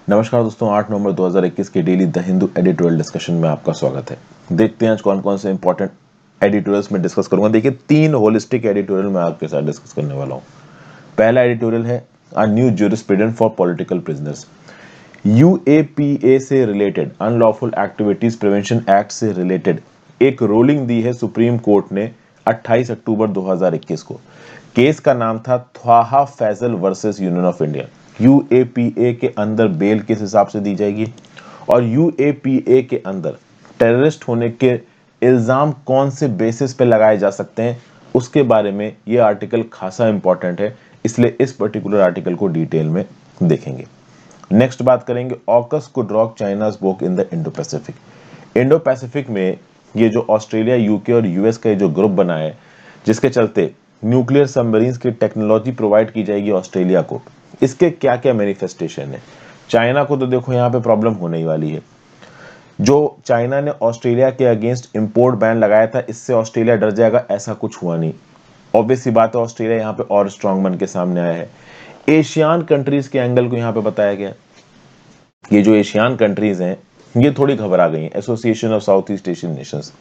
नमस्कार दोस्तों, 8 नवंबर 2021 के daily the Hindu editorial discussion में आपका स्वागत है। देखते हैं आज कौन कौन से इंपॉर्टेंट एडिटोरियल्स में डिस्कस करूंगा। देखिए, 3 होलिस्टिक एडिटोरियल मैं आपके साथ डिस्कस करने वाला हूं। पहला एडिटोरियल है a new jurisprudence for political prisoners. UAPA से related, unlawful activities prevention act से रिलेटेड एक रूलिंग दी है सुप्रीम कोर्ट ने 28 अक्टूबर 2021 को। केस का नाम था Thwaha Fasal versus Union of India. UAPA के अंदर बेल किस हिसाब से दी जाएगी और यूएपीए के अंदर टेररिस्ट होने के इल्जाम कौन से बेसिस पे लगाए जा सकते हैं, उसके बारे में यह आर्टिकल खासा इंपॉर्टेंट है, इसलिए इस पर्टिकुलर आर्टिकल को डिटेल में देखेंगे। नेक्स्ट बात करेंगे, AUKUS could rock China's woke in the Indo Pacific. Indo Pacific में ये जो ऑस्ट्रेलिया, यूके और यूएस का जो ग्रुप बना है, जिसके चलते न्यूक्लियर सबमरीन्स की टेक्नोलॉजी प्रोवाइड की जाएगी ऑस्ट्रेलिया को, इसके क्या क्या मैनिफेस्टेशन है। चाइना को तो देखो यहाँ पे प्रॉब्लम होने ही वाली है। जो चाइना ने ऑस्ट्रेलिया के अगेंस्ट इंपोर्ट बैन लगाया था, इससे ऑस्ट्रेलिया डर जाएगा, ऐसा कुछ हुआ नहीं। ऑब्वियस सी बात है, ऑस्ट्रेलिया यहाँ पे और स्ट्रांग बन के सामने आया है। एशियान कंट्रीज के एंगल को यहाँ पे बताया गया। ये जो एशियान कंट्रीज हैं, ये थोड़ी घबरा गई हैं, association of south east Asian Nations.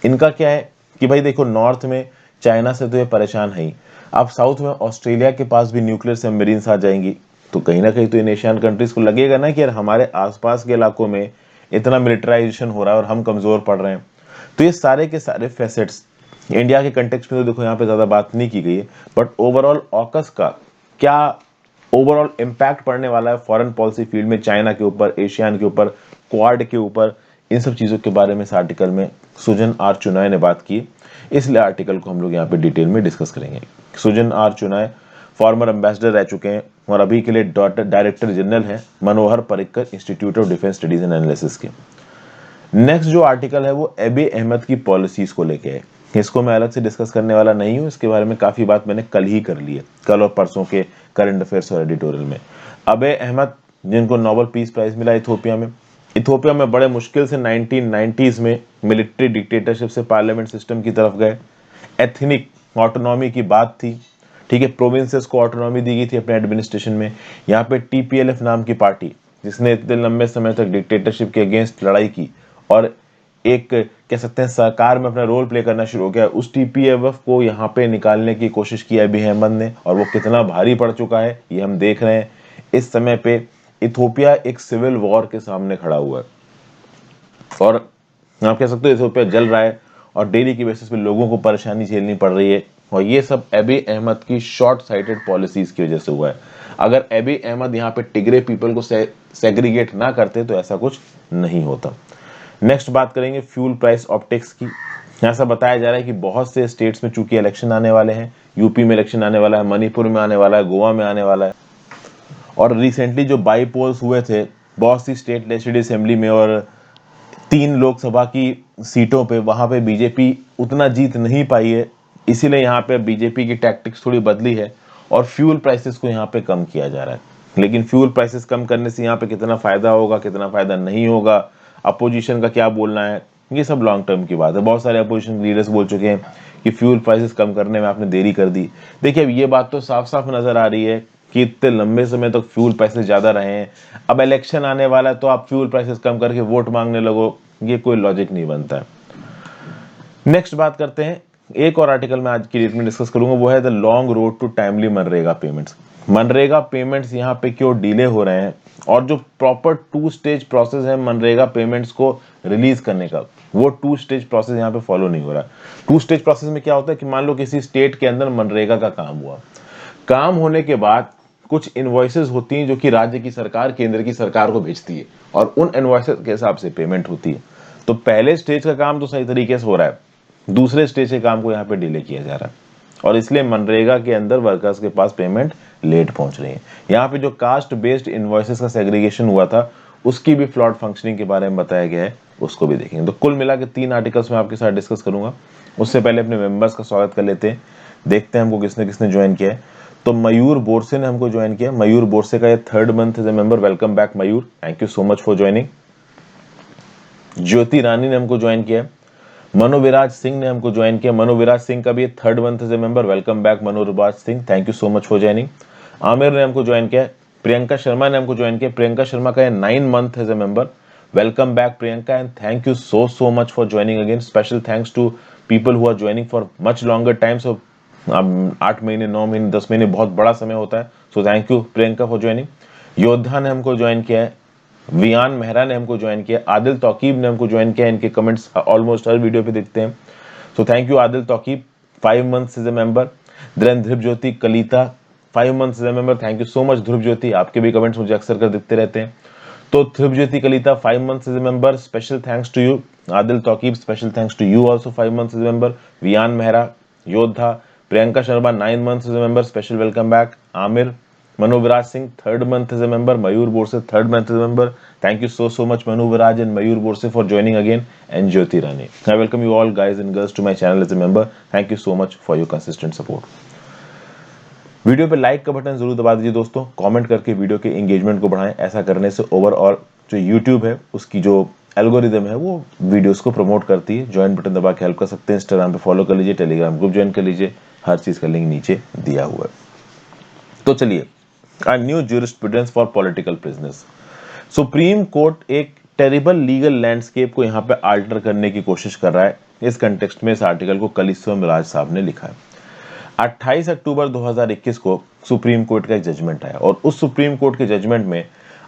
इनका क्या है कि भाई देखो, नॉर्थ में चाइना से तो ये परेशान है ही, अब साउथ में ऑस्ट्रेलिया के पास भी न्यूक्लियर सबमरीन्स आ जाएंगी, तो कहीं ना कहीं तो इन एशियन कंट्रीज को लगेगा ना कि यार हमारे आसपास के इलाकों में इतना मिलिटराइजेशन हो रहा है और हम कमजोर पड़ रहे हैं। तो ये सारे के सारे फैसेट्स इंडिया के कंटेक्स्ट में तो देखो यहाँ पे ज्यादा बात नहीं की गई है, बट ओवरऑल ऑकस का क्या ओवरऑल इम्पैक्ट पड़ने वाला है फॉरेन पॉलिसी फील्ड में, चाइना के ऊपर, एशियान के ऊपर, क्वाड के ऊपर, इन सब चीजों के बारे में इस आर्टिकल में सुजन आर चुनाय ने बात की। इसलिए आर्टिकल को हम लोग यहाँ पे डिटेल में डिस्कस करेंगे। सुजन आर चुनाय फॉर्मर एम्बेसडर रह चुके हैं और अभी के लिए डायरेक्टर जनरल है Manohar Parrikar Institute of Defence Studies and Analysis के। नेक्स्ट जो आर्टिकल है वो एबी अहमद की पॉलिसीज को लेके है। इसको मैं अलग से डिस्कस करने वाला नहीं हूं, इसके बारे में काफी बात मैंने कल ही कर ली है, कल और परसों के करंट अफेयर्स और एडिटोरियल में। अबे अहमद, जिनको नोबेल पीस प्राइज मिला इथोपिया में बड़े मुश्किल से 1990s में मिलिट्री डिक्टेटरशिप से पार्लियामेंट सिस्टम की तरफ गए। एथनिक ऑटोनॉमी की बात थी, ठीक है, प्रोविंसेस को ऑटोनॉमी दी गई थी अपने एडमिनिस्ट्रेशन में। यहाँ पे टीपीएलएफ नाम की पार्टी, जिसने इतने लंबे समय तक डिक्टेटरशिप के अगेंस्ट लड़ाई की और एक कह सकते हैं सरकार में अपना रोल प्ले करना शुरू हो गया, उस टीपीएलएफ को यहाँ पे निकालने की कोशिश की अबी अहमद ने, और वो कितना भारी पड़ चुका है ये हम देख रहे हैं। इस समय पे इथोपिया एक सिविल वॉर के सामने खड़ा हुआ है और आप कह सकते हो इथोपिया जल रहा है और डेली की बेसिस पे लोगों को परेशानी झेलनी पड़ रही है, और ये सब एबी अहमद की शॉर्ट साइटेड पॉलिसीज की वजह से हुआ है। अगर एबी अहमद यहाँ पे टिग्रे पीपल को सेग्रीगेट ना करते तो ऐसा कुछ नहीं होता। नेक्स्ट बात करेंगे फ्यूल प्राइस ऑप्टिक्स की। ऐसा बताया जा रहा है कि बहुत से स्टेट्स में चूंकि इलेक्शन आने वाले हैं, यूपी में इलेक्शन आने वाला है, मणिपुर में आने वाला है, गोवा में आने वाला है, और रिसेंटली जो बाई पोल्स हुए थे बहुत सी स्टेट लेजिस्लेटिव असेंबली में और 3 लोकसभा की सीटों पे, वहां पे बीजेपी उतना जीत नहीं पाई है, इसीलिए यहाँ पे बीजेपी की टैक्टिक्स थोड़ी बदली है और फ्यूल प्राइसेस को यहाँ पे कम किया जा रहा है। लेकिन फ्यूल प्राइसेस कम करने से यहाँ पे कितना फायदा होगा, कितना फायदा नहीं होगा, अपोजिशन का क्या बोलना है, ये सब लॉन्ग टर्म की बात है। बहुत सारे अपोजिशन लीडर्स बोल चुके हैं कि फ्यूल प्राइसेस कम करने में आपने देरी कर दी। देखिए, अब ये बात तो साफ साफ नजर आ रही है कि इतने लंबे समय तक फ्यूल प्राइसेस ज्यादा रहे हैं, अब इलेक्शन आने वाला है तो आप फ्यूल प्राइसेस कम करके वोट मांगने लगो, ये कोई लॉजिक नहीं बनता है। नेक्स्ट बात करते हैं, एक और आर्टिकल मैं आज की डेट में डिस्कस करूंगा, वो है the long road to timely MNREGA payments. MNREGA payments यहाँ पे क्यों डिले हो रहे हैं, और जो प्रॉपर 2 स्टेज प्रोसेस है मनरेगा पेमेंट्स को रिलीज करने का, वो 2 स्टेज प्रोसेस यहाँ पे फॉलो नहीं हो रहा। 2 स्टेज प्रोसेस में क्या होता है कि मान लो किसी स्टेट के अंदर मनरेगा का काम हुआ, काम होने के बाद कुछ इनवॉइसेस होती हैं जो कि राज्य की सरकार केंद्र की सरकार को भेजती है, और उन इनवॉइसेस के हिसाब से पेमेंट होती है। तो पहले स्टेज का काम तो सही तरीके से हो रहा है, दूसरे स्टेज के काम को यहाँ पे डिले किया जा रहा है, और इसलिए मनरेगा के अंदर वर्कर्स के पास पेमेंट लेट पहुंच रही है। यहाँ पे जो कास्ट बेस्ड इनवॉइसेस का सेग्रीगेशन हुआ था, उसकी भी फ्लॉड फंक्शनिंग के बारे में बताया गया है, उसको भी देखेंगे। तो कुल मिला के 3 आर्टिकल्स में आपके साथ डिस्कस करूंगा। उससे पहले अपने मेंबर्स का स्वागत कर लेते हैं, देखते हैं हमको किसने किसने ज्वाइन किया है। तो मयूर बोरसे ने हमको ज्वाइन किया। मयूर बोरसे का ये 3rd month as a member. Welcome back Mayur, thank you so much for joining. Jyoti Rani ने हमको ज्वाइन किया। मनोविराज सिंह ने हमको ज्वाइन किया। मनोविराज सिंह का भी 3rd month as a member. Welcome back Manoviraj Singh, thank you so much for joining. Aamir ने हमको ज्वाइन किया। प्रियंका शर्मा ने हमको ज्वाइन किया। प्रियंका शर्मा का 9 month as a member. Welcome back Priyanka and thank you so much for joining again. Special thanks to people who are joining for much longer time. So 8 महीने, 9 महीने, 10 महीने बहुत बड़ा समय होता है। सो thank you Priyanka for joining. योद्धा ने हमको ज्वाइन किया है। वियान मेहरा ने हमको ज्वाइन किया। आदिल तौकीब ने हमको ज्वाइन किया। इनके कमेंट्स ऑलमोस्ट हर वीडियो पे दिखते हैं। So thank you Adil Tauqeeb, 5 months as a member. Then Dhruv Jyoti Kalita, 5 months as a member. Thank you so much Dhruv Jyoti, आपके भी कमेंट्स मुझे अक्सर कर दिखते रहते हैं। तो Dhruv Jyoti Kalita 5 months as a member, special thanks to you. Adil Tauqeeb, special thanks to you also, 5 months as a member. Vian Mehra, Yoddha, Priyanka Sharma 9 months as a member, special welcome back. Aamir, Manoviraj Singh 3rd month as a member. Mayur Borse 3rd month as a member. Thank you so much Manuviraaj and Mayur Borse for joining again, and Jyoti Rani. I welcome you all guys and girls to my channel as a member. Thank you so much for your consistent support. Video पे like का button जरूर दबा दीजिए दोस्तों। Comment करके video के engagement को बढ़ाएं। ऐसा करने से ओवरऑल जो यूट्यूब है उसकी जो एल्गोरिदम है वो वीडियोस को प्रमोट करती है। ज्वाइन बटन दबा के हेल्प कर सकते हैं। इंस्टाग्राम पे फॉलो कर लीजिए, टेलीग्राम ग्रुप ज्वाइन कर लीजिए, हर चीज का लिंक नीचे दिया हुआ है। तो चलिए, a new jurisprudence for political prisoners। Supreme court एक टेरिबल लीगल लैंडस्केप को यहाँ पे आल्टर करने की कोशिश कर रहा है। इस कंटेक्स्ट में इस आर्टिकल को कलिस्वम राज साहब ने लिखा है। 28 अक्टूबर 2021 को सुप्रीम कोर्ट का एक जजमेंट आया और उस सुप्रीम कोर्ट के जजमेंट में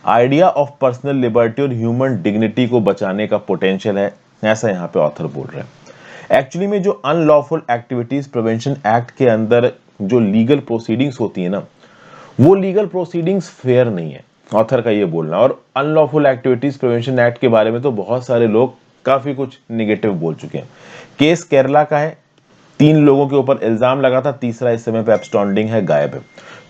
आइडिया ऑफ पर्सनल लिबर्टी और ह्यूमन डिग्निटी को बचाने का पोटेंशियल है, ऐसा यहाँ पे ऑथर बोल रहे हैं। एक्चुअली में जो अनलॉफुल एक्टिविटीज प्रिवेंशन एक्ट के अंदर जो लीगल प्रोसीडिंग्स होती है ना, वो लीगल प्रोसीडिंग्स फेयर नहीं है, ऑथर का ये बोलना। और अनलॉफुल एक्टिविटीज प्रिवेंशन एक्ट के बारे में तो बहुत सारे लोग काफी कुछ निगेटिव बोल चुके हैं। केस केरला का है, 3 लोगों के ऊपर इल्जाम लगा था, तीसरा इस समय पे एब्सकॉन्डिंग है, गायब है।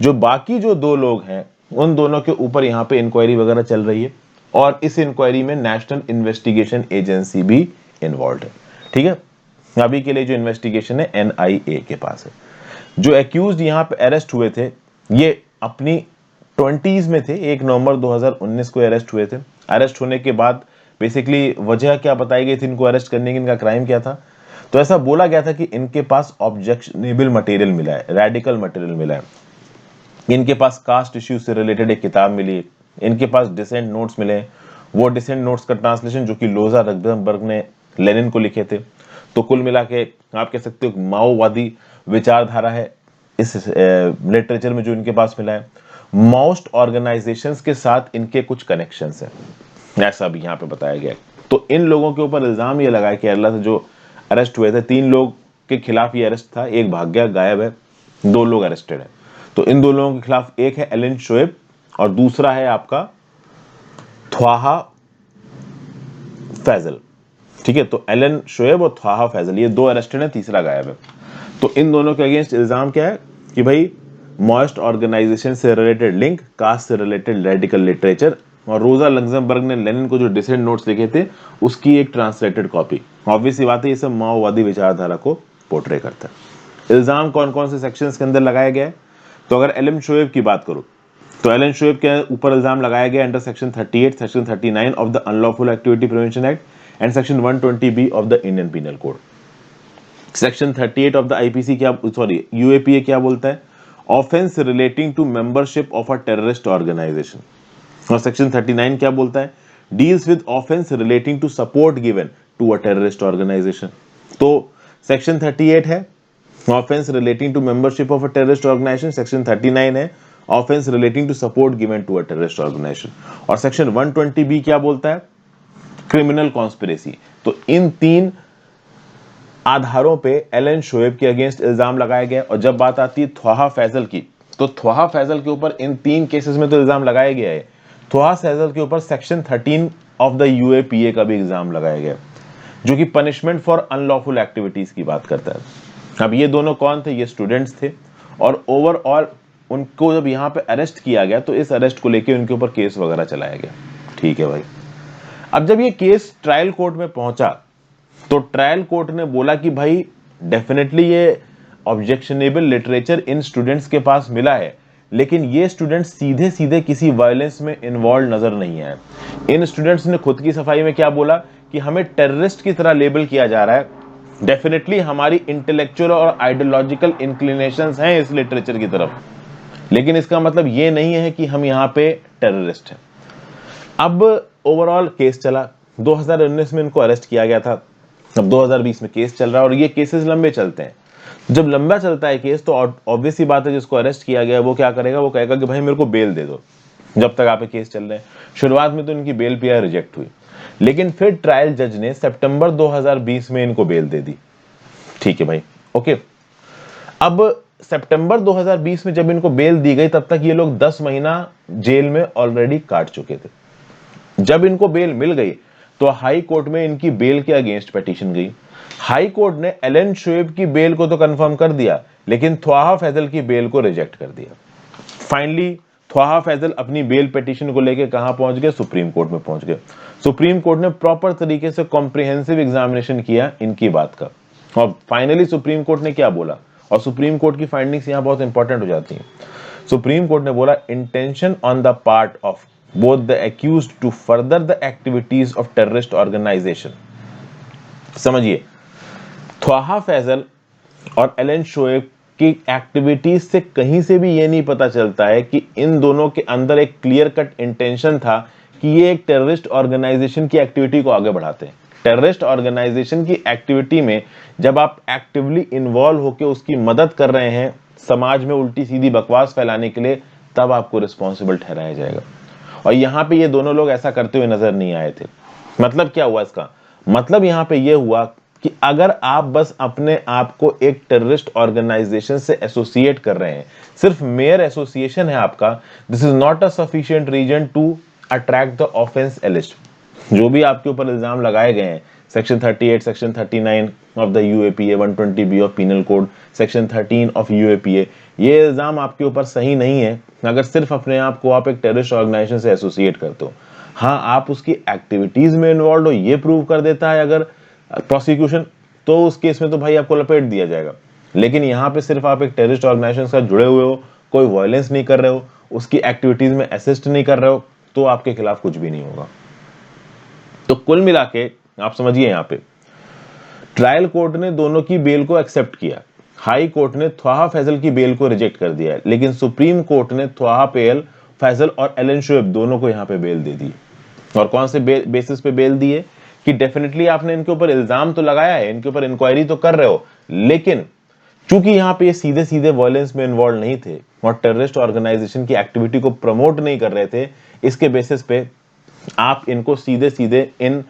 जो बाकी जो 2 लोग हैं उन दोनों के ऊपर यहाँ पे इंक्वायरी वगैरह चल रही है और इस इंक्वायरी में नेशनल इन्वेस्टिगेशन एजेंसी भी इन्वॉल्व है। ठीक है, अभी के लिए जो इन्वेस्टिगेशन है NIA के पास है। जो एक्यूज यहाँ पे अरेस्ट हुए थे ये अपनी 20s में थे। 1 नवंबर 2019 को अरेस्ट हुए थे। अरेस्ट होने के बाद बेसिकली वजह क्या बताई गई थी इनको अरेस्ट करने की, इनका क्राइम क्या था? तो ऐसा बोला गया था कि इनके पास ऑब्जेक्शनेबल मटेरियल मिला है, रेडिकल मटेरियल मिला है, इनके पास कास्ट इश्यू से रिलेटेड एक किताब मिली, इनके पास डिसेंट नोट्स मिले। वो डिसेंट नोट्स का ट्रांसलेशन जो कि लोजा रग्बर्ग ने लेनिन को लिखे थे। तो कुल मिला के आप कह सकते हो माओवादी विचारधारा है इस लिटरेचर में जो इनके पास मिला है। मोस्ट ऑर्गेनाइजेशंस के साथ इनके कुछ कनेक्शंस हैं, ऐसा भी यहाँ पे बताया गया है। तो इन लोगों के ऊपर इल्जाम ये लगा है, केरला से जो अरेस्ट हुए थे 3 लोग के खिलाफ ये अरेस्ट था। एक भाग गया, गायब है, 2 लोग अरेस्टेड है। तो इन 2 लोगों के खिलाफ एक है एलन शोएब और दूसरा है आपका ख्वाहा फैजल। ठीक है, तो एलन शोएब और ख्वाहा फैजल ये 2 अरेस्टेड है, तीसरा गायब है। तो इन दोनों के अगेंस्ट इल्जाम क्या है कि भाई मॉइस्ट ऑर्गेनाइजेशन से रिलेटेड लिंक, कास्ट से रिलेटेड रेडिकल लिटरेचर और रोजा लग्जमबर्ग ने लेनिन को जो डिसेंट नोट्स लिखे थे उसकी एक ट्रांसलेटेड कॉपी। ऑब्वियस बात है ये सब माओवादी विचारधारा को पोर्ट्रे करता है। इल्जाम कौन कौन से सेक्शंस के अंदर लगाया गया है? तो अगर एलन शोएब की बात करूं तो एलन शोएब के ऊपर इल्जाम लगाया गया under section 38, section 39 of the unlawful activity prevention act and section 120B of the Indian penal code. Section 38 of the IPC क्या, सॉरी यूएपीए क्या बोलता है? Offence relating to membership of a terrorist organisation. और section 39 क्या बोलता है? Deals with offence relating to support given to a terrorist organisation. तो section 38 है offence relating to membership of a terrorist organisation, section 39 है offence relating to support given to a terrorist organisation. और section 120B क्या बोलता है? Criminal conspiracy. तो इन 3 आधारों पे एलन शोएब के अगेंस्ट इल्जाम लगाया गया। और जब बात आती है ख्वाहा फैजल की, तो ख्वाहा फैजल के ऊपर इन 3 केसेस में तो इल्जाम लगाया गया है। ख्वाहा फैजल के ऊपर सेक्शन 13 ऑफ द यूएपीए का भी इल्जाम लगाया गया जो कि पनिशमेंट फॉर अनलॉफुल एक्टिविटीज की बात करता है। अब ये दोनों कौन थे? ये स्टूडेंट्स थे और ओवरऑल उनको जब यहाँ पे अरेस्ट किया गया तो इस अरेस्ट को लेकर उनके ऊपर केस वगैरह चलाया गया। ठीक है भाई, अब जब ये केस ट्रायल कोर्ट में पहुंचा तो ट्रायल कोर्ट ने बोला कि भाई डेफिनेटली ये ऑब्जेक्शनेबल लिटरेचर इन स्टूडेंट्स के पास मिला है, लेकिन ये स्टूडेंट्स सीधे सीधे किसी वायलेंस में इन्वॉल्व नजर नहीं आए। इन स्टूडेंट्स ने खुद की सफाई में क्या बोला कि हमें टेररिस्ट की तरह लेबल किया जा रहा है। डेफिनेटली हमारी इंटेलेक्चुअल और आइडियोलॉजिकल इंक्लिनेशंस हैं इस लिटरेचर की तरफ, लेकिन इसका मतलब ये नहीं है कि हम यहाँ पे टेररिस्ट हैं। अब ओवरऑल केस चला, 2019 में इनको अरेस्ट किया गया था, अब 2020 में केस चल रहा है और ये केसेस लंबे चलते हैं। जब लंबा चलता है केस तो ऑब्वियस सी बात है, जिसको अरेस्ट किया गया वो क्या करेगा, वो कहेगा कि भाई मेरे को बेल दे दो जब तक आप केस चल रहे हैं। शुरुआत में तो इनकी बेल पीआई रिजेक्ट हुई, लेकिन फिर ट्रायल जज ने सितंबर 2020 में इनको बेल दे दी। ठीक है भाई, ओके। अब सितंबर 2020 में जब इनको बेल दी गई तब तक ये लोग 10 महीना जेल में ऑलरेडी काट चुके थे। जब इनको बेल मिल गई तो हाई कोर्ट में इनकी बेल के अगेंस्ट पिटीशन गई। हाई कोर्ट ने एलन शोएब की बेल को तो कंफर्म कर दिया, लेकिन ख्वाहा फैजल की बेल को रिजेक्ट कर दिया। फाइनली ख्वाहा फैजल अपनी बेल पिटीशन को लेकर कहां पहुंच गए, सुप्रीम कोर्ट में पहुंच गए। सुप्रीम कोर्ट ने प्रॉपर तरीके से कॉम्प्रिहेंसिव एग्जामिनेशन किया इनकी बात का, और फाइनली सुप्रीम कोर्ट ने क्या बोला, और सुप्रीम कोर्ट की फाइंडिंग्स यहां बहुत इंपॉर्टेंट हो जाती हैं। सुप्रीम कोर्ट ने बोला, intention on the part of both the accused to further the activities of terrorist organisation. समझिए, ख्वाहा फैजल और एलन शोएब की एक्टिविटीज से कहीं से भी ये नहीं पता चलता है कि इन दोनों के अंदर एक क्लियर कट इंटेंशन था कि ये एक टेररिस्ट ऑर्गेनाइजेशन की एक्टिविटी को आगे बढ़ाते हैं। टेररिस्ट ऑर्गेनाइजेशन की एक्टिविटी में जब आप एक्टिवली इन्वॉल्व होकर उसकी मदद कर रहे हैं समाज में उल्टी सीधी बकवास फैलाने के लिए, तब आपको रिस्पॉन्सिबल ठहराया जाएगा। और यहां पे ये दोनों लोग ऐसा करते हुए नजर नहीं आए थे। मतलब क्या हुआ इसका, मतलब यहां पे ये हुआ कि अगर आप बस अपने आप को एक टेररिस्ट ऑर्गेनाइजेशन से एसोसिएट कर रहे हैं, सिर्फ मेयर एसोसिएशन है आपका, this is not a sufficient reason to attract the offence एलिस्ट। जो भी आपके ऊपर इल्जाम लगाए गए हैं, section 38, section 39 of the UAPA, 120 of penal code, section 13 of UAPA, ये इल्जाम आपके ऊपर सही नहीं है अगर सिर्फ अपने आप को आप एक टेररिस्ट ऑर्गेनाइजेशन से एसोसिएट करते हो। हाँ, आप उसकी एक्टिविटीज में इन्वॉल्व हो ये प्रूव कर देता है अगर प्रोसिक्यूशन, तो उस केस में तो भाई आपको लपेट दिया जाएगा। लेकिन यहाँ पे सिर्फ आप एक टेररिस्ट ऑर्गेनाइजेशन से जुड़े हुए हो, कोई वायलेंस नहीं कर रहे हो, उसकी एक्टिविटीज में असिस्ट नहीं कर रहे हो, तो आपके खिलाफ कुछ भी नहीं होगा। तो कुल मिला के आप समझिए, यहाँ पे ट्रायल कोर्ट ने दोनों की बेल को एक्सेप्ट किया, हाई कोर्ट ने ख्वाहा फैजल की बेल को रिजेक्ट कर दिया है, लेकिन सुप्रीम कोर्ट ने ख्वाहा फैजल और एलन शोएब दोनों को यहाँ पे बेल दे दी। और कौन से बेसिस पे बेल दी है कि डेफिनेटली आपने इनके ऊपर इल्जाम तो लगाया है, इनके ऊपर इंक्वायरी तो कर रहे हो, लेकिन चूंकि यहाँ पे ये सीधे सीधे वायलेंस में इन्वॉल्व नहीं थे और टेररिस्ट ऑर्गेनाइजेशन की एक्टिविटी को प्रमोट नहीं कर रहे थे, इसके बेसिस पे आप इनको सीधे सीधे इन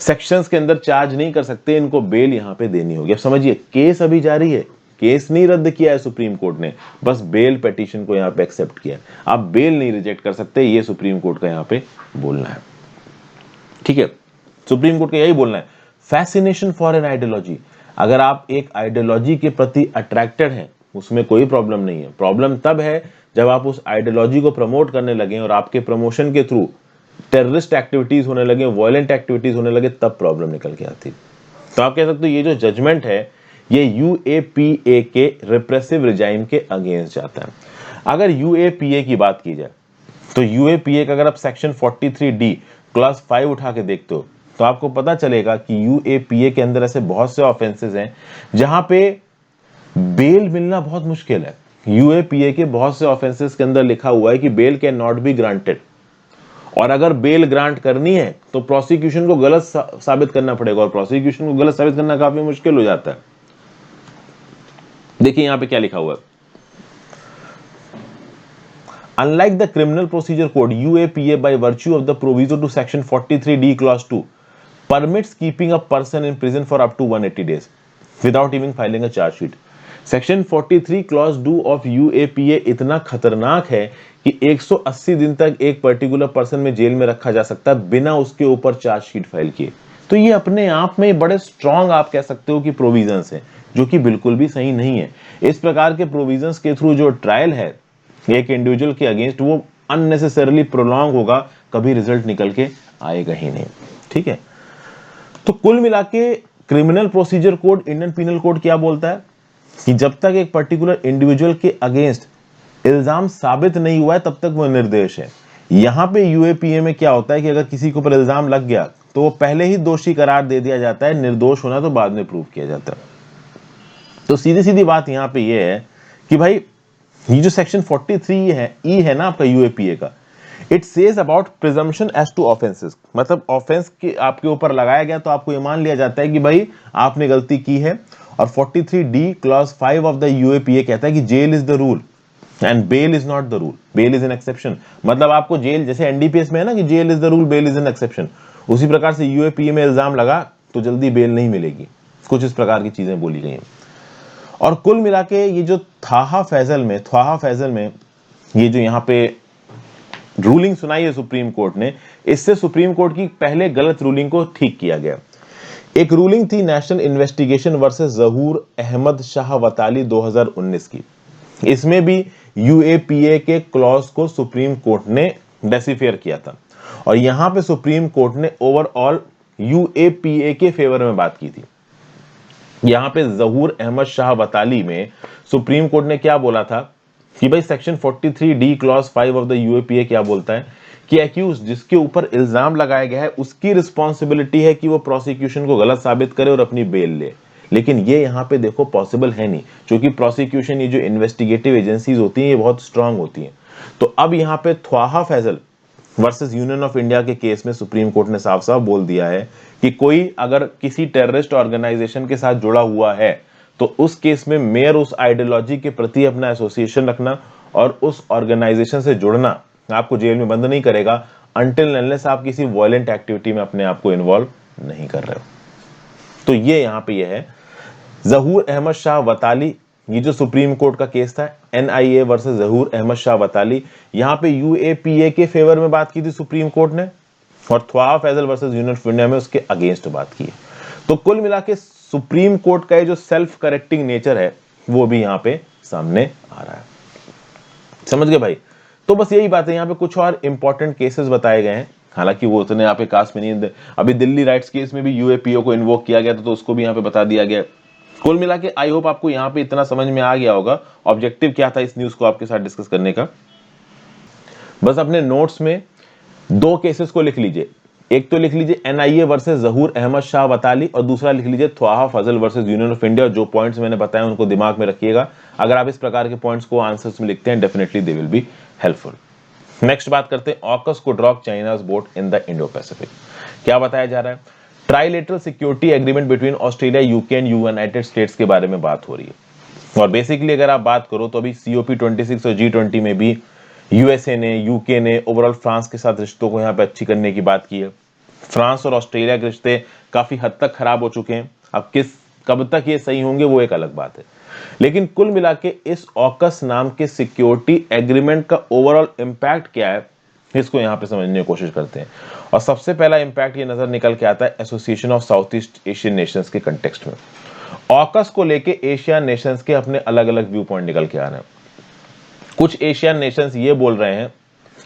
सेक्शंस के अंदर चार्ज नहीं कर सकते, इनको बेल यहां पे देनी होगी। अब समझिए, केस अभी जारी है, केस नहीं रद्द किया है सुप्रीम कोर्ट ने, बस बेल पिटीशन को यहां पे एक्सेप्ट किया। आप बेल नहीं रिजेक्ट कर सकते, ये सुप्रीम कोर्ट का यहां पे बोलना है। ठीक है, सुप्रीम कोर्ट का यही बोलना है। फैसिनेशन फॉर एन आइडियोलॉजी, अगर आप एक आइडियोलॉजी के प्रति अट्रैक्टेड हैं उसमें कोई प्रॉब्लम नहीं है। प्रॉब्लम तब है जब आप उस आइडियोलॉजी को प्रमोट करने लगे और आपके प्रमोशन के थ्रू टेररिस्ट एक्टिविटीज होने लगे, वायलेंट एक्टिविटीज होने लगे, तब प्रॉब्लम निकल के आती। तो आप कह सकते हो ये जो जजमेंट है ये यूएपीए के रिप्रेसिव रिजाइम के अगेंस्ट जाता है। अगर यूएपीए की बात की जाए तो यूएपीए का अगर आप सेक्शन 43D क्लास 5 उठा के देखते हो तो आपको पता चलेगा कि यूएपीए के अंदर ऐसे बहुत से ऑफेंसेस हैं जहां पे बेल मिलना बहुत मुश्किल है। यूएपीए के बहुत से ऑफेंसेस के अंदर लिखा हुआ है कि bail can not be granted, और अगर बेल ग्रांट करनी है तो प्रोसिक्यूशन को गलत साबित करना पड़ेगा, और प्रोसिक्यूशन को गलत साबित करना काफी मुश्किल हो जाता है। देखिए यहां पे क्या लिखा हुआ है, unlike the criminal procedure code, UAPA by virtue of the proviso to section 43D clause 2 permits keeping a person in prison for up to 180 days without even filing a chargesheet. Section 43 clause 2 of UAPA इतना खतरनाक है कि 180 दिन तक एक particular person में jail में रखा जा सकता है बिना उसके ऊपर चार्जशीट फाइल किए। तो ये अपने आप में बड़े स्ट्रॉन्ग आप कह सकते हो कि प्रोविजंस हैं, जो कि बिल्कुल भी सही नहीं है। इस प्रकार के प्रोविजंस के थ्रू जो ट्रायल है एक इंडिविजुअल के अगेंस्ट, वो अननेसेसरली प्रोलॉन्ग होगा, कभी रिजल्ट निकल के आएगा ही नहीं। ठीक है, तो कुल मिला के criminal procedure code, Indian penal code क्या बोलता है कि जब तक एक पर्टिकुलर इंडिविजुअल के अगेंस्ट इल्जाम साबित नहीं हुआ है तब तक वो निर्दोष है। यहां पे यूएपीए में क्या होता है कि अगर किसी के ऊपर इल्जाम लग गया तो वो पहले ही दोषी करार दे दिया जाता है, निर्दोष होना तो बाद में प्रूव किया जाता है। तो सीधी सीधी बात यहां पे ये है कि भाई ये जो सेक्शन 43 है ई है ना आपका यूएपीए का, it says about presumption as to offences, मतलब ऑफेंस के आपके ऊपर लगाया गया तो आपको ये मान लिया जाता है कि भाई आपने गलती की है। और 43D clause 5 of the UAPA कहता है कि jail is the rule and bail is not the rule, bail is an exception. मतलब आपको जेल, जैसे एनडीपीएस में है ना कि jail is the rule bail is an exception, उसी प्रकार से यूएपीए में इल्जाम लगा तो जल्दी बेल नहीं मिलेगी, कुछ इस प्रकार की चीजें बोली गई हैं। और कुल मिला के ये जो ख्वाहा फैजल में ये जो यहाँ पे रूलिंग सुनाई है सुप्रीम कोर्ट ने, इससे सुप्रीम कोर्ट की पहले गलत रूलिंग को ठीक किया गया। एक रूलिंग थी नेशनल इन्वेस्टिगेशन वर्सेस जहूर अहमद शाह वताली 2019 की, इसमें भी यूएपीए के क्लॉज को सुप्रीम कोर्ट ने डेसिफेयर किया था और यहां पे सुप्रीम कोर्ट ने ओवरऑल यूएपीए के फेवर में बात की थी। यहां पे जहूर अहमद शाह वताली में सुप्रीम कोर्ट ने क्या बोला था कि भाई section 43D clause 5 of the UAPA क्या बोलता है कि एक्यूज जिसके ऊपर इल्जाम लगाया गया है उसकी रिस्पॉन्सिबिलिटी है कि वो प्रोसिक्यूशन को गलत साबित करे और अपनी बेल ले। लेकिन ये यहाँ पे देखो पॉसिबल है नहीं, क्योंकि प्रोसिक्यूशन, ये जो इन्वेस्टिगेटिव एजेंसीज होती हैं ये बहुत स्ट्रांग होती हैं। तो अब यहाँ पे Thwaha Fasal versus Union of India के केस में सुप्रीम कोर्ट ने साफ साफ बोल दिया है कि कोई अगर किसी टेररिस्ट ऑर्गेनाइजेशन के साथ जुड़ा हुआ है तो उस केस में मेयर उस आइडियोलॉजी के प्रति अपना एसोसिएशन रखना और उस ऑर्गेनाइजेशन से जुड़ना आपको जेल में बंद नहीं करेगा अनटिल अनलेस आप किसी वायलेंट एक्टिविटी में अपने आप को इन्वॉल्व नहीं कर रहे हो। तो ये यहाँ पे ये है जहूर अहमद शाह वताली, ये जो सुप्रीम कोर्ट का केस था एनआईए वर्सेस जहूर अहमद शाह वताली, यहाँ पे यूएपीए के फेवर में बात की थी सुप्रीम कोर्ट ने और Thwaha Fasal versus Union of India में उसके अगेंस्ट बात की। तो कुल मिला के सुप्रीम कोर्ट का ये जो सेल्फ करेक्टिंग नेचर है वो भी यहाँ पे सामने आ रहा है। समझ गए भाई? तो बस यही बात है, यहाँ पे कुछ और इंपॉर्टेंट केसेस बताए गए हैं, हालांकि वो उतने यहाँ पे खास में नहीं। अभी दिल्ली राइट्स केस में भी यूएपीओ को इन्वोक किया गया था तो उसको भी यहाँ पे बता दिया गया। कुल मिला के आई होप आपको यहाँ पे इतना समझ में आ गया होगा ऑब्जेक्टिव क्या था इस न्यूज को आपके साथ डिस्कस करने का। बस अपने नोट्स में दो केसेस को लिख लीजिए, एक तो लिख लीजिए एनआईए वर्सेस जहूर अहमद शाह वताली और दूसरा लिख लीजिए ख्वाहा फजल वर्सेस यूनियन ऑफ इंडिया। जो पॉइंट्स मैंने बताए उनको दिमाग में रखिएगा। अगर आप इस प्रकार के पॉइंट्स को आंसर्स में लिखते हैं definitely they will be helpful. Next बात करते हैं ऑकस को drop China's boat in the Indo Pacific. क्या बताया जा रहा है? Trilateral security agreement between Australia, UK and United states के बारे में बात हो रही है। और बेसिकली अगर आप बात करो तो अभी COP26 और G20 में भी यूएसए ने, यूके ने ओवरऑल फ्रांस के साथ रिश्तों को यहाँ पे अच्छी करने की बात की है। फ्रांस और ऑस्ट्रेलिया के रिश्ते काफी हद तक खराब हो चुके हैं, अब कब तक ये सही होंगे वो एक अलग बात है। लेकिन कुल मिला के इस ऑकस नाम के सिक्योरिटी एग्रीमेंट का ओवरऑल इंपैक्ट क्या है इसको यहाँ पे समझने की कोशिश करते हैं। और सबसे पहला इंपैक्ट ये नजर निकल के आता है association of south east Asian Nations के कंटेक्स्ट में। ऑकस को लेके एशियन नेशंस के अपने अलग अलग व्यू पॉइंट निकल के आ रहे हैं। कुछ एशियन नेशंस ये बोल रहे हैं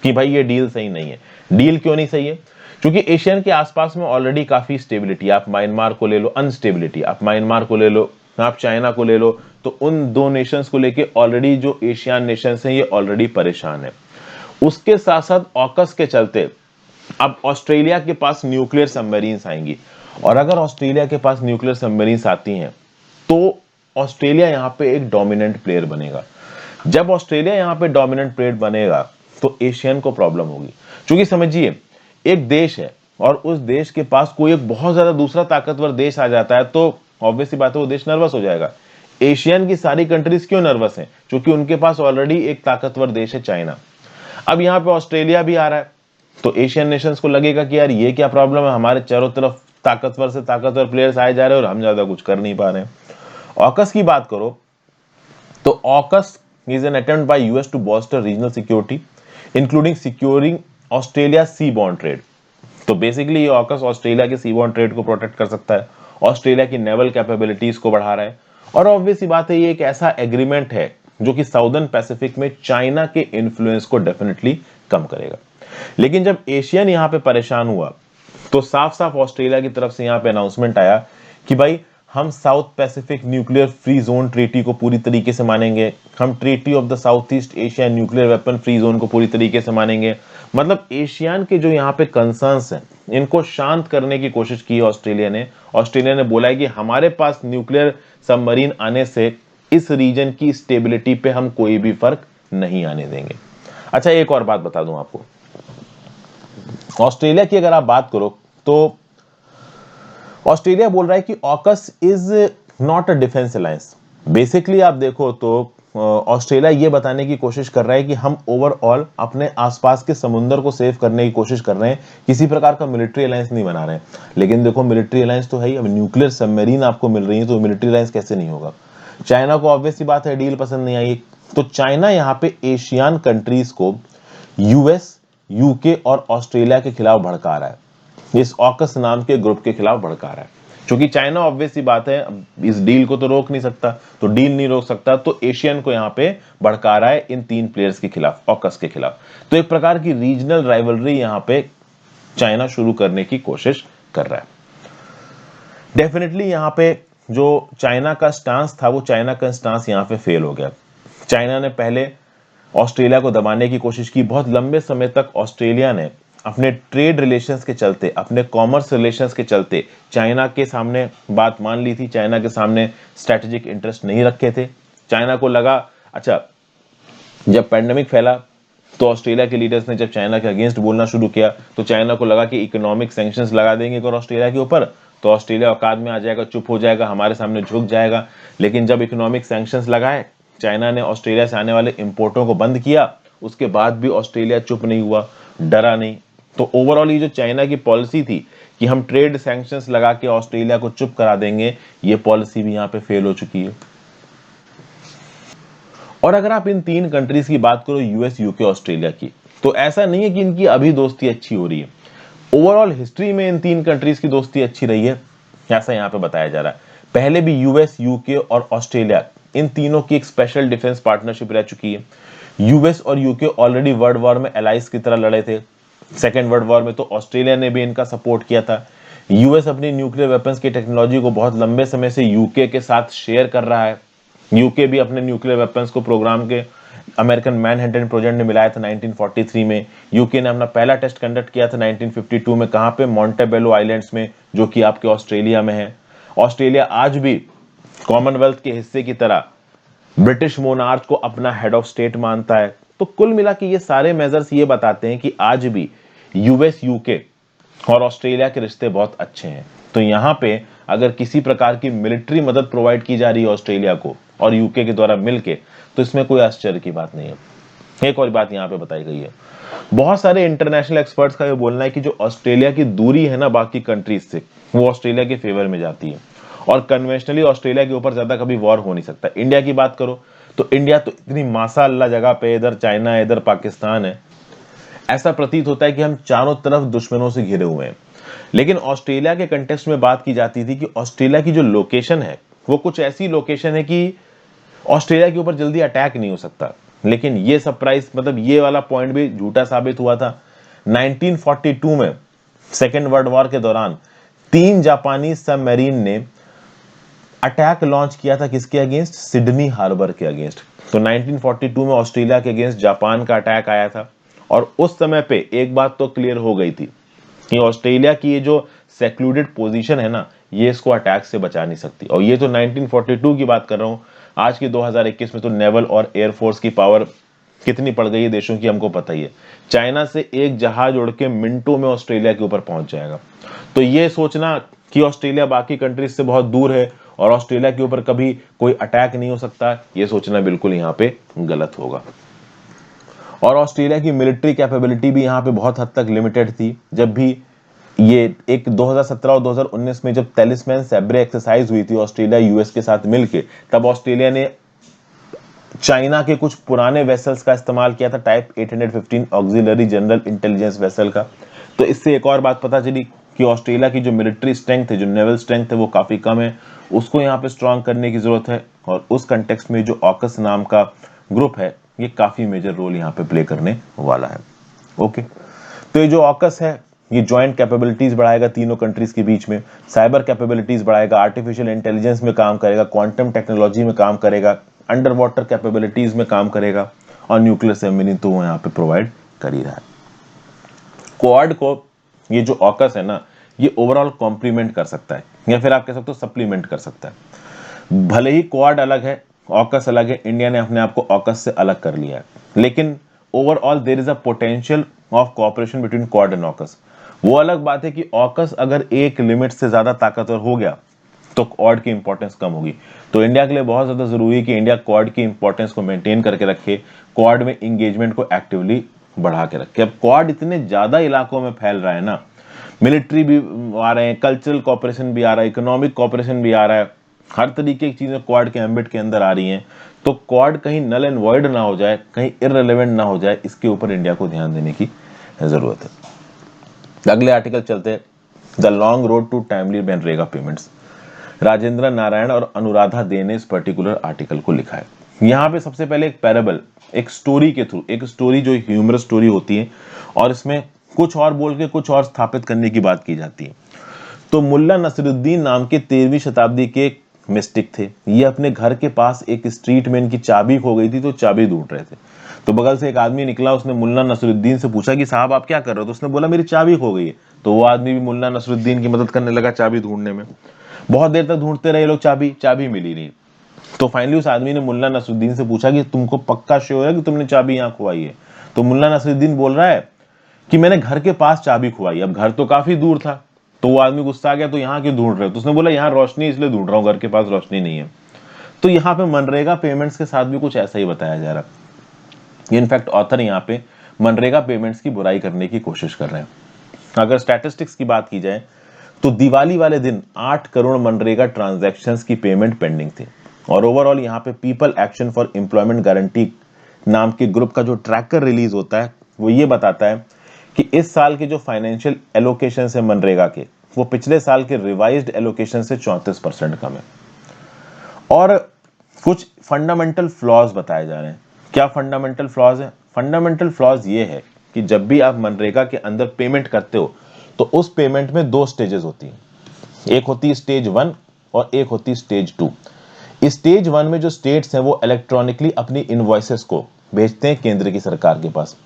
कि भाई ये डील सही नहीं है। डील क्यों नहीं सही है? क्योंकि एशियन के आसपास में ऑलरेडी काफी स्टेबिलिटी, आप म्यांमार को ले लो, अनस्टेबिलिटी, आप म्यांमार को ले लो, आप चाइना को ले लो, तो उन दो नेशंस को लेके ऑलरेडी जो एशियन नेशंस हैं ये ऑलरेडी परेशान है। उसके साथ साथ ऑकस के चलते अब ऑस्ट्रेलिया के पास न्यूक्लियर सबमरीन्स आएंगी और अगर ऑस्ट्रेलिया के पास न्यूक्लियर सबमरीन्स आती हैं तो ऑस्ट्रेलिया यहां पे एक डोमिनेंट प्लेयर बनेगा। जब ऑस्ट्रेलिया यहां पे डोमिनेंट प्लेयर बनेगा तो एशियन को प्रॉब्लम होगी, क्योंकि समझिए एक देश है और उस देश के पास कोई एक बहुत ज्यादा दूसरा ताकतवर देश आ जाता है तो ऑब्वियस सी बात है वो देश नर्वस हो जाएगा। एशियन की सारी कंट्रीज क्यों नर्वस हैं? क्योंकि उनके पास ऑलरेडी एक ताकतवर देश है चाइना। अब यहाँ पे ऑस्ट्रेलिया भी आ रहा है तो एशियन नेशंस को लगेगा कि यार ये क्या प्रॉब्लम है, हमारे चारों तरफ ताकतवर से ताकतवर प्लेयर्स आए जा रहे हैं और हम ज्यादा कुछ कर नहीं पा रहे हैं। ऑकस की बात करो तो AUKUS is an attempt by US to bolster regional security including securing Australia seaborne trade. तो बेसिकली ये ऑकस ऑस्ट्रेलिया के सी बॉर्न ट्रेड को प्रोटेक्ट कर सकता है, ऑस्ट्रेलिया की नेवल कैपेबिलिटीज को बढ़ा रहा है और ऑब्वियस सी बात है ये एक ऐसा एग्रीमेंट है जो कि साउदर्न पैसिफिक में चाइना के इन्फ्लुएंस को डेफिनेटली कम करेगा। लेकिन जब एशियन यहां पे परेशान हुआ तो साफ साफ ऑस्ट्रेलिया की तरफ से यहां पे अनाउंसमेंट आया कि भाई हम south Pacific nuclear free zone treaty को पूरी तरीके से मानेंगे, हम treaty of the south east Asia nuclear weapon free zone को पूरी तरीके से मानेंगे। मतलब एशियन के जो यहाँ पे कंसर्न्स हैं इनको शांत करने की कोशिश की ऑस्ट्रेलिया ने। ऑस्ट्रेलिया ने बोला है कि हमारे पास न्यूक्लियर सबमरीन आने से इस रीजन की स्टेबिलिटी पे हम कोई भी फर्क नहीं आने देंगे। अच्छा, एक और बात बता दूं आपको, ऑस्ट्रेलिया की अगर आप बात करो तो ऑस्ट्रेलिया बोल रहा है कि AUKUS is not a defence alliance. Basically आप देखो तो ऑस्ट्रेलिया ये बताने की कोशिश कर रहा है कि हम ओवरऑल अपने आसपास के समुद्र को सेव करने की कोशिश कर रहे हैं, किसी प्रकार का मिलिट्री अलायंस नहीं बना रहे हैं। लेकिन देखो, मिलिट्री अलायंस तो है ही, अब न्यूक्लियर सबमरीन आपको मिल रही है तो मिलिट्री अलायंस कैसे नहीं होगा। चाइना को ऑब्वियस सी बात है डील पसंद नहीं आई, तो चाइना यहाँ पे एशियन कंट्रीज को यूएस, यूके और ऑस्ट्रेलिया के खिलाफ भड़का रहा है, इस ऑकस नाम के ग्रुप के खिलाफ भड़का रहा है। क्योंकि चाइना ऑब्वियस सी बात है इस डील को तो रोक नहीं सकता, तो डील नहीं रोक सकता, तो एशियन को यहां पे भड़का रहा है इन तीन प्लेयर्स के खिलाफ, ऑकस के खिलाफ। तो एक प्रकार की रीजनल राइवलरी यहां पे चाइना शुरू करने की कोशिश कर रहा है। डेफिनेटली यहां पे जो चाइना का स्टांस था, वो चाइना का स्टांस यहां पे फेल हो गया। चाइना ने पहले ऑस्ट्रेलिया को दबाने की कोशिश की, बहुत लंबे समय तक ऑस्ट्रेलिया ने अपने ट्रेड रिलेशंस के चलते, अपने कॉमर्स रिलेशंस के चलते चाइना के सामने बात मान ली थी, चाइना के सामने स्ट्रेटेजिक इंटरेस्ट नहीं रखे थे। चाइना को लगा, अच्छा जब पैंडेमिक फैला तो ऑस्ट्रेलिया के लीडर्स ने जब चाइना के अगेंस्ट बोलना शुरू किया, तो चाइना को लगा कि इकोनॉमिक सैंक्शंस लगा देंगे अगर ऑस्ट्रेलिया के ऊपर तो ऑस्ट्रेलिया औकात में आ जाएगा, चुप हो जाएगा, हमारे सामने झुक जाएगा। लेकिन जब इकोनॉमिक सैंक्शंस लगाए, चाइना ने ऑस्ट्रेलिया से आने वाले इंपोर्टों को बंद किया, उसके बाद भी ऑस्ट्रेलिया चुप नहीं हुआ, डरा नहीं। तो ओवरऑल ये जो चाइना की पॉलिसी थी कि हम ट्रेड सैंक्शंस लगा के ऑस्ट्रेलिया को चुप करा देंगे, ये पॉलिसी भी यहां पे फेल हो चुकी है। और अगर आप इन तीन कंट्रीज की बात करो, यूएस, यूके, ऑस्ट्रेलिया की, तो ऐसा नहीं है कि इनकी अभी दोस्ती अच्छी हो रही है। ओवरऑल हिस्ट्री में इन तीन कंट्रीज की दोस्ती अच्छी रही है, ऐसा यहां पे बताया जा रहा है। पहले भी यूएस, यूके और ऑस्ट्रेलिया, इन तीनों की एक स्पेशल डिफेंस पार्टनरशिप रह चुकी है। यूएस और यूके ऑलरेडी वर्ल्ड वॉर में एलाइज की तरह लड़े थे, सेकेंड वर्ल्ड वॉर में तो ऑस्ट्रेलिया ने भी इनका सपोर्ट किया था। यूएस अपनी न्यूक्लियर वेपन्स की टेक्नोलॉजी को बहुत लंबे समय से यूके के साथ शेयर कर रहा है। यूके भी अपने न्यूक्लियर वेपन्स को प्रोग्राम के अमेरिकन मैनहट्टन प्रोजेक्ट में मिलाया था 1943 में। यूके ने अपना पहला टेस्ट कंडक्ट किया था 1952 में, कहां पे, मोंटेबेलो आइलैंड्स में, जो कि आपके ऑस्ट्रेलिया में है। ऑस्ट्रेलिया आज भी कॉमनवेल्थ के हिस्से की तरह ब्रिटिश मोनार्च को अपना हेड ऑफ स्टेट मानता है। तो कुल मिला के ये सारे मेजर्स ये बताते हैं कि आज भी यूएस, यूके और ऑस्ट्रेलिया के रिश्ते बहुत अच्छे हैं। तो यहां पे अगर किसी प्रकार की मिलिट्री मदद प्रोवाइड की जा रही है ऑस्ट्रेलिया को और यूके के द्वारा मिलके, तो इसमें कोई आश्चर्य की बात नहीं है। एक और बात यहां पे बताई गई है, बहुत सारे इंटरनेशनल एक्सपर्ट्स का ये बोलना है कि जो ऑस्ट्रेलिया की दूरी है ना बाकी कंट्रीज से, वो ऑस्ट्रेलिया के फेवर में जाती है, और कन्वेंशनली ऑस्ट्रेलिया के ऊपर ज्यादा कभी वॉर हो नहीं सकता। इंडिया की बात करो तो इंडिया तो इतनी माशाअल्लाह जगह पे, इधर चाइना है, इधर पाकिस्तान है, ऐसा प्रतीत होता है कि हम चारों तरफ दुश्मनों से घिरे हुए हैं। लेकिन ऑस्ट्रेलिया के कंटेक्स्ट में बात की जाती थी कि ऑस्ट्रेलिया की जो लोकेशन है वो कुछ ऐसी लोकेशन है कि ऑस्ट्रेलिया के ऊपर जल्दी अटैक नहीं हो सकता। लेकिन ये सरप्राइज, मतलब ये वाला पॉइंट भी झूठा साबित हुआ था। 1942 में सेकेंड वर्ल्ड वॉर के दौरान 3 जापानी सबमरीन ने अटैक लॉन्च किया था, किसके अगेंस्ट, सिडनी हार्बर के अगेंस्ट। तो 1942 में ऑस्ट्रेलिया के अगेंस्ट जापान का अटैक आया था, और उस समय पे एक बात तो क्लियर हो गई थी कि ऑस्ट्रेलिया की ये जो सेक्लूडेड पोजीशन है ना, ये इसको अटैक से बचा नहीं सकती। और ये तो 1942 की बात कर रहा हूं, आज की 2021 में तो नेवल और एयरफोर्स की पावर कितनी पड़ गई है देशों की, हमको पता ही है। चाइना से एक जहाज उड़ के मिनटों में ऑस्ट्रेलिया के ऊपर पहुंच जाएगा। तो ये सोचना कि ऑस्ट्रेलिया बाकी कंट्रीज से बहुत दूर है और ऑस्ट्रेलिया के ऊपर कभी कोई अटैक नहीं हो सकता, ये सोचना बिल्कुल यहां पे गलत होगा। और ऑस्ट्रेलिया की मिलिट्री कैपेबिलिटी भी यहां पे बहुत हद तक लिमिटेड थी। जब भी ये एक 2017 और 2019 में जब टेलिस्मैन सैब्रे एक्सरसाइज हुई थी ऑस्ट्रेलिया यूएस के साथ मिलके, तब ऑस्ट्रेलिया ने चाइना के कुछ पुराने वेसल्स का इस्तेमाल किया था, type 815 auxiliary general intelligence vessel का। तो इससे एक और बात पता चली कि ऑस्ट्रेलिया की जो मिलिट्री स्ट्रेंथ है, जो नेवल स्ट्रेंथ है, वो काफी कम है, उसको यहाँ पे स्ट्रांग करने की जरूरत है। और उस कंटेक्स्ट में जो ऑकस नाम का ग्रुप है, ये काफी मेजर रोल यहाँ पे प्ले करने वाला है। ओके, तो ये जो ऑकस है, ये ज्वाइंट कैपेबिलिटीज बढ़ाएगा तीनों कंट्रीज के बीच में, साइबर कैपेबिलिटीज बढ़ाएगा, आर्टिफिशियल इंटेलिजेंस में काम करेगा, क्वांटम टेक्नोलॉजी में काम करेगा, अंडर वाटर कैपेबिलिटीज में काम करेगा, और न्यूक्लियर सबमरीन तो वो यहाँ पे प्रोवाइड कर ही रहा है। क्वाड को ये जो ऑकस है ना, ये ओवरऑल कॉम्प्लीमेंट कर सकता है, या फिर आप कह सकते हो सप्लीमेंट कर सकता है। भले ही क्वाड अलग है, ऑकस अलग है, इंडिया ने अपने आप को ऑकस से अलग कर लिया है, लेकिन overall there is a potential of cooperation between Quad and AUKUS. वो अलग बात है कि ऑकस अगर एक लिमिट से ज्यादा ताकतवर हो गया तो क्वाड की इंपॉर्टेंस कम होगी। तो इंडिया के लिए बहुत ज्यादा जरूरी है कि इंडिया क्वाड की इंपॉर्टेंस को मेंटेन करके रखे, क्वाड में इंगेजमेंट को एक्टिवली बढ़ा के रखे। अब क्वाड इतने ज्यादा इलाकों में फैल रहा है ना, मिलिट्री भी आ रहे हैं, कल्चरल कॉपरेशन भी आ रहा है, इकोनॉमिक कॉपरेशन भी आ रहा है, हर तरीके की चीजें क्वाड के एम्बिट के अंदर आ रही हैं। तो क्वाड कहीं नल एंड वॉइड ना हो जाए, कहीं इररिलेवेंट ना हो जाए, इसके ऊपर इंडिया को ध्यान देने की जरूरत है। अगले आर्टिकल चलते हैं, the long road to timely MNREGA payments. Rajendra Narayan और अनुराधा दे ने इस पर्टिकुलर आर्टिकल को लिखा है। यहाँ पे सबसे पहले एक पैराबल, एक स्टोरी के थ्रू, एक स्टोरी जो ह्यूमरस स्टोरी होती है और इसमें कुछ और बोल के कुछ और स्थापित करने की बात की जाती है। तो मुल्ला नसरुद्दीन नाम के 13वीं शताब्दी के एक मिस्टिक थे। ये अपने घर के पास एक स्ट्रीट में इनकी चाबी खो गई थी, तो चाबी ढूंढ रहे थे। तो बगल से एक आदमी निकला, उसने मुल्ला नसरुद्दीन से पूछा कि साहब आप क्या कर रहे हो? तो उसने बोला मेरी चाबी खो गई है। तो वो आदमी भी मुल्ला नसरुद्दीन की मदद करने लगा चाबी ढूंढने में। बहुत देर तक ढूंढते रहे लोग, चाबी मिली नहीं। तो फाइनली उस आदमी ने मुल्ला नसरुद्दीन से पूछा कि तुमको पक्का श्योर है कि तुमने चाबी यहाँ खुआई है? तो मुल्ला नसरुद्दीन बोल रहा है कि मैंने घर के पास चाबी खुआई। अब घर तो काफी दूर था। तो वो आदमी गुस्सा आ गया, तो यहाँ क्यों ढूंढ रहे हो? तो उसने बोला यहाँ रोशनी इसलिए ढूंढ रहा हूँ, घर के पास रोशनी नहीं है। तो यहाँ पे मनरेगा पेमेंट्स के साथ भी कुछ ऐसा ही बताया जा रहा है। इनफैक्ट ऑथर यहाँ पे मनरेगा पेमेंट्स की बुराई करने की कोशिश कर रहे हैं। अगर स्टैटिस्टिक्स की बात की जाए तो दिवाली वाले दिन 8 करोड़ मनरेगा ट्रांजैक्शंस की पेमेंट पेंडिंग थी। और ओवरऑल यहाँ पे people action for employment guarantee नाम के ग्रुप का जो ट्रैकर रिलीज होता है वो ये बताता है कि इस साल के जो फाइनेंशियल एलोकेशन है मनरेगा के, वो पिछले साल के रिवाइज्ड एलोकेशन से 34% कम है। और कुछ फंडामेंटल फ्लॉज बताए जा रहे हैं। क्या फंडामेंटल फ्लॉज है? फंडामेंटल फ्लॉज ये है कि जब भी आप मनरेगा के अंदर पेमेंट करते हो तो उस पेमेंट में 2 स्टेजेस होती हैं। एक होती है स्टेज 1 और एक होती है स्टेज 2। स्टेज 1 में जो स्टेट्स हैं वो इलेक्ट्रॉनिकली अपनी इनवॉइसेस को भेजते हैं केंद्र की सरकार के पास।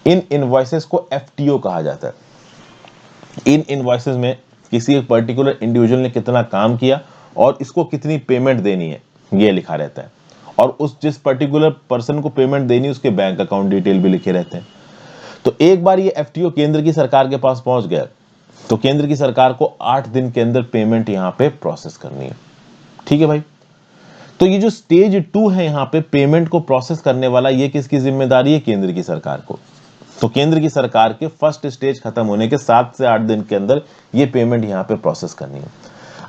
इन इनवॉइसेस को एफटीओ कहा जाता है। इन इनवॉइसेस में किसी एक पर्टिकुलर इंडिविजुअल ने कितना काम किया और इसको कितनी पेमेंट देनी है ये लिखा रहता है। और उस जिस पर्टिकुलर पर्सन को पेमेंट देनी है उसके बैंक अकाउंट डिटेल भी लिखे रहते हैं। तो एक बार ये एफटीओ केंद्र की सरकार के पास पहुंच गया तो केंद्र की सरकार को 8 दिन के अंदर पेमेंट यहां पे प्रोसेस करनी है। ठीक है भाई। तो ये जो स्टेज 2 है यहां पे पेमेंट को प्रोसेस करने वाला, ये किसकी जिम्मेदारी है? केंद्र की सरकार को। तो केंद्र की सरकार के फर्स्ट स्टेज खत्म होने के 7 से 8 दिन के अंदर ये पेमेंट यहां पे प्रोसेस करनी है।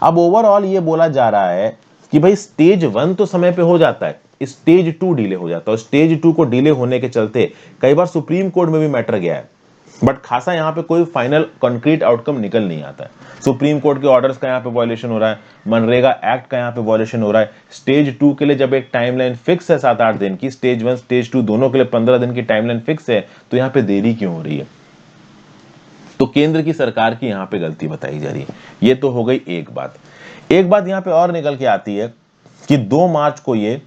अब ओवरऑल ये बोला जा रहा है कि भाई स्टेज 1 तो समय पे हो जाता है, स्टेज 2 डिले हो जाता है। स्टेज 2 को डिले होने के चलते कई बार सुप्रीम कोर्ट में भी मैटर गया है, बट खासा यहाँ पे कोई फाइनल कॉन्क्रीट आउटकम निकल नहीं आता है। सुप्रीम कोर्ट के ऑर्डर्स का यहाँ पे वायलेशन हो रहा है, मनरेगा एक्ट का यहाँ पे वायलेशन हो रहा है। स्टेज 2 के लिए जब एक टाइमलाइन फिक्स है 7-8 दिन की, स्टेज 1 स्टेज 2 दोनों के लिए 15 दिन की टाइमलाइन फिक्स है, तो यहाँ पे देरी क्यों हो रही है? तो केंद्र की सरकार की यहाँ पे गलती बताई जा रही है। ये तो हो गई एक बात। एक बात यहाँ पे और निकल के आती है कि 2 मार्च को ये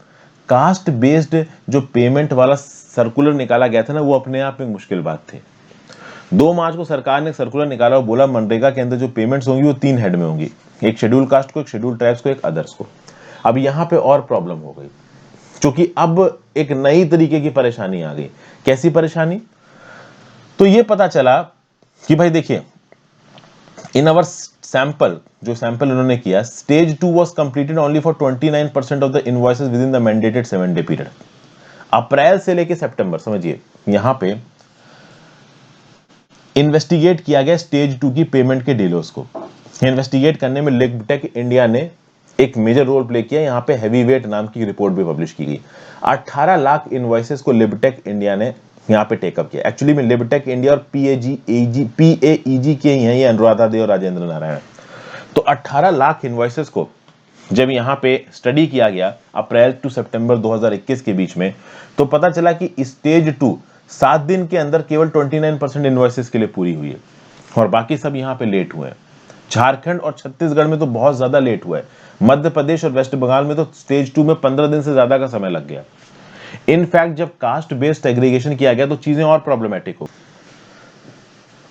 कास्ट बेस्ड जो पेमेंट वाला सर्कुलर निकाला गया था ना, वो अपने आप में मुश्किल बात थी। 2 मार्च को सरकार ने सर्कुलर निकाला और बोला मनरेगा के अंदर जो पेमेंट्स होंगी वो 3 हेड में होंगी, एक शेड्यूल कास्ट को, एक शेड्यूल ट्राइब्स को, एक अदर्स को। अब यहाँ पे और प्रॉब्लम हो गई, क्योंकि अब एक नई तरीके की परेशानी आ गई। कैसी परेशानी? तो ये पता चला कि भाई देखिए, इन आवर सैंपल, जो सैंपल उन्होंने किया, stage 2 was completed only for 29% of the invoices within the mandated 7 day period. अप्रैल से लेके सितंबर, समझिए, यहां पे इन्वेस्टिगेट किया गया स्टेज 2 की पेमेंट के डिलेस को। इन्वेस्टिगेट करने में लिबटेक इंडिया ने एक मेजर रोल प्ले किया। यहां पे हैवीवेट नाम की रिपोर्ट भी पब्लिश की गई। 18 लाख इनवॉइसेस को लिबटेक इंडिया ने यहां पे टेकअप किया। एक्चुअली में लिबटेक इंडिया और पीएईजी के ही हैं, ये अनुराधा दे और राजेंद्र नारायण। तो 18 लाख इनवॉइसेस को जब यहां पे स्टडी किया गया अप्रैल टू सितंबर 2021 के बीच में, तो पता चला कि स्टेज 2 7 दिन के अंदर केवल 29% इनवॉइसेस के लिए पूरी हुई है और बाकी सब यहां पे लेट हुए हैं। झारखंड और छत्तीसगढ़ में तो बहुत ज्यादा लेट हुआ है। मध्य प्रदेश और वेस्ट बंगाल में तो स्टेज 2 में 15 दिन से ज्यादा का समय लग गया। इनफैक्ट जब कास्ट बेस्ड एग्रीगेशन किया गया तो चीजें और प्रॉब्लमेटिक हो।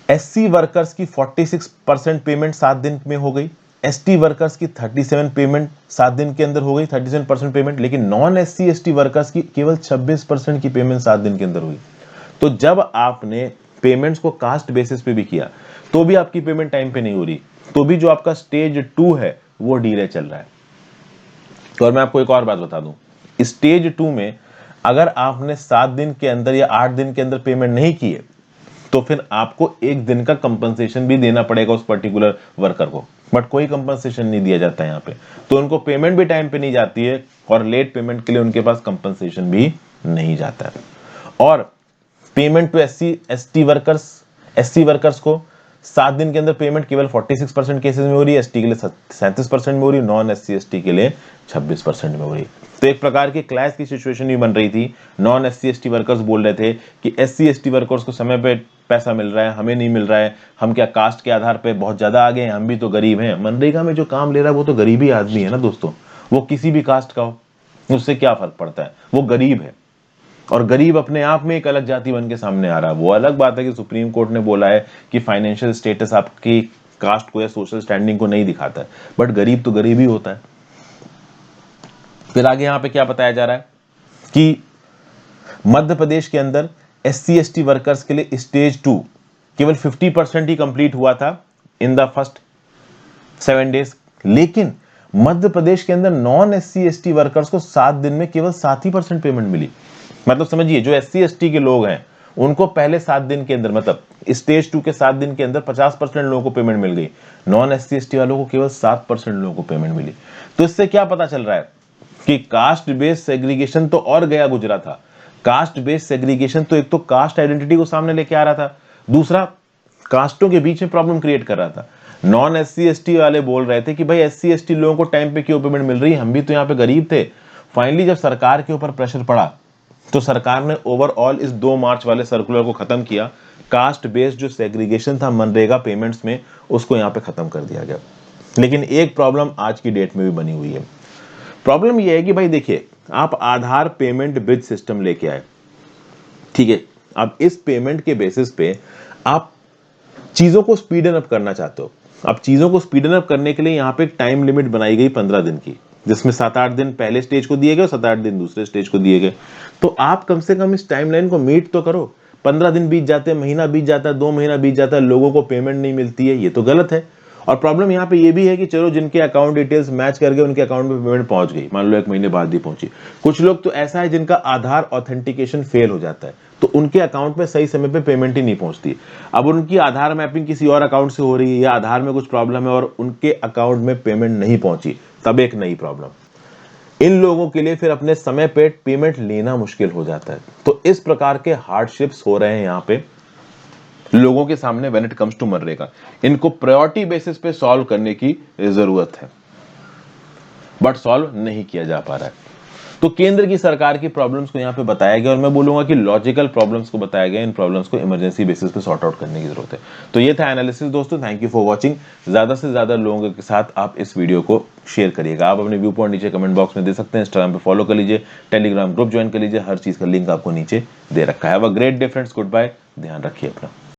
एससी वर्कर्स की 46% पेमेंट 7 दिन में हो गई, एसटी वर्कर्स की 37 पेमेंट 7 दिन के अंदर हो गई, 37% पेमेंट, लेकिन नॉन एससी एसटी वर्कर्स की केवल 26% की पेमेंट 7 दिन के अंदर हुई। तो जब आपने पेमेंट्स को कास्ट बेसिस पे भी किया तो भी आपकी पेमेंट टाइम पे नहीं हो रही, तो भी जो आपका स्टेज 2 है वो डिले चल रहा है। तो और मैं आपको एक और बात बता दूं, स्टेज 2 में अगर आपने 7 दिन के अंदर या 8 दिन के अंदर पेमेंट नहीं की है तो फिर आपको 1 दिन का कंपनसेशन भी देना पड़ेगा उस पर्टिकुलर वर्कर को, बट कोई कंपनसेशन नहीं दिया जाता है यहाँ पे। तो उनको पेमेंट भी टाइम पे नहीं जाती है और लेट पेमेंट के लिए उनके पास कंपनसेशन भी नहीं जाता है। और पेमेंट टू एससी वर्कर्स को 7 दिन के अंदर पेमेंट केवल 46% केसेस में हो रही है, एसटी के लिए 37% में हो रही है, नॉन एससी एसटी के लिए 26% में हो रही है। तो एक प्रकार की क्लैश की सिचुएशन भी बन रही थी। नॉन एससी एसटी वर्कर्स बोल रहे थे कि एससी एसटी वर्कर्स को समय पे पैसा मिल रहा है, हमें नहीं मिल रहा है, हम क्या कास्ट के आधार पे बहुत ज्यादा आगे हैं, हम भी तो गरीब हैं। मनरेगा में जो काम ले रहा है वो तो गरीब ही आदमी है ना दोस्तों, वो किसी भी कास्ट का हो, उससे क्या फर्क पड़ता है, वो गरीब है। और गरीब अपने आप में एक अलग जाति बन के सामने आ रहा है। वो अलग बात है कि सुप्रीम कोर्ट ने बोला है कि फाइनेंशियल स्टेटस आपकी कास्ट को या सोशल स्टैंडिंग को नहीं दिखाता है, बट गरीब तो गरीब ही होता है। फिर आगे यहां पे क्या बताया जा रहा है कि मध्य प्रदेश के अंदर एससी एसटी वर्कर्स के लिए स्टेज 2 केवल 50% ही कंप्लीट हुआ था इन द फर्स्ट 7 डेज, लेकिन मध्य प्रदेश के अंदर नॉन एससी एसटी वर्कर्स को 7 दिन में केवल 7% पेमेंट मिली। मतलब समझिए, जो एससी एसटी के लोग हैं उनको पहले 7 दिन के अंदर, मतलब स्टेज 2 के 7 दिन के अंदर 50% लोगों को पेमेंट मिल गई, नॉन एससी एसटी वालों को केवल 7% लोगों को पेमेंट मिली। तो इससे क्या पता चल रहा है कि कास्ट बेस्ड सेग्रीगेशन तो और गया गुजरा था। कास्ट बेस्ड सेग्रीगेशन तो एक तो कास्ट आइडेंटिटी को सामने लेके आ रहा था, दूसरा कास्टों के बीच में प्रॉब्लम क्रिएट कर रहा था। नॉन एससी एसटी वाले बोल रहे थे कि भाई एससी एसटी लोगों को टाइम पे क्यों पेमेंट मिल रही है, हम भी तो यहाँ पे गरीब थे। फाइनली जब सरकार के ऊपर प्रेशर पड़ा तो सरकार ने ओवरऑल इस 2 मार्च वाले सर्कुलर को खत्म किया। कास्ट बेस्ड जो सेग्रीगेशन था मनरेगा पेमेंट्स में, उसको यहाँ पे खत्म कर दिया गया। लेकिन एक प्रॉब्लम आज की डेट में भी बनी हुई है। प्रॉब्लम यह है कि भाई देखिए, आप आधार पेमेंट ब्रिज सिस्टम लेके आए, ठीक है, अब इस पेमेंट के बेसिस पे आप चीजों को स्पीडन अप करना चाहते हो। अब चीजों को स्पीडन अप करने के लिए यहाँ पे एक टाइम लिमिट बनाई गई 15 दिन की, जिसमें 7-8 दिन पहले स्टेज को दिए गए और 7-8 दिन दूसरे स्टेज को दिए गए। तो आप कम से कम इस टाइमलाइन को मीट तो करो। 15 दिन बीत जाते हैं, महीना बीत जाता है, 2 महीना बीत जाता है, लोगों को पेमेंट नहीं मिलती है, ये तो गलत है। और प्रॉब्लम यहाँ पे ये भी है कि चलो जिनके अकाउंट डिटेल्स मैच कर गए उनके अकाउंट में पेमेंट पहुंच गई, मान लो 1 महीने बाद भी पहुंची। कुछ लोग तो ऐसा है जिनका आधार ऑथेंटिकेशन फेल हो जाता है, तो उनके अकाउंट में सही समय पे पेमेंट ही नहीं पहुंचती। अब उनकी आधार मैपिंग किसी और अकाउंट से हो रही है या आधार में कुछ प्रॉब्लम है और उनके अकाउंट में पेमेंट नहीं पहुंची, तब एक नई प्रॉब्लम। इन लोगों के लिए फिर अपने समय पे पेमेंट लेना मुश्किल हो जाता है। तो इस प्रकार के हार्डशिप्स हो रहे हैं यहाँ पे लोगों के सामने व्हेन इट कम्स टू मनरेगा। इनको प्रायोरिटी बेसिस पे सॉल्व करने की जरूरत है, बट सॉल्व नहीं किया जा पा रहा है। तो केंद्र की सरकार की प्रॉब्लम्स को यहाँ पे बताया गया और मैं बोलूंगा कि लॉजिकल प्रॉब्लम्स को बताया गया। इन प्रॉब्लम्स को इमरजेंसी बेसिस पे सॉर्ट आउट करने की जरूरत है। तो ये था एनालिसिस दोस्तों। Thank you for watching. ज्यादा से ज्यादा लोगों के साथ आप इस वीडियो को शेयर करिएगा। आप अपने व्यू पॉइंट नीचे कमेंट बॉक्स में दे सकते हैं, इंस्टाग्राम पे फॉलो कर लीजिए, टेलीग्राम ग्रुप ज्वाइन कर लीजिए, हर चीज का लिंक आपको नीचे दे रखा है। Have a great day friends, goodbye, ध्यान रखिए अपना।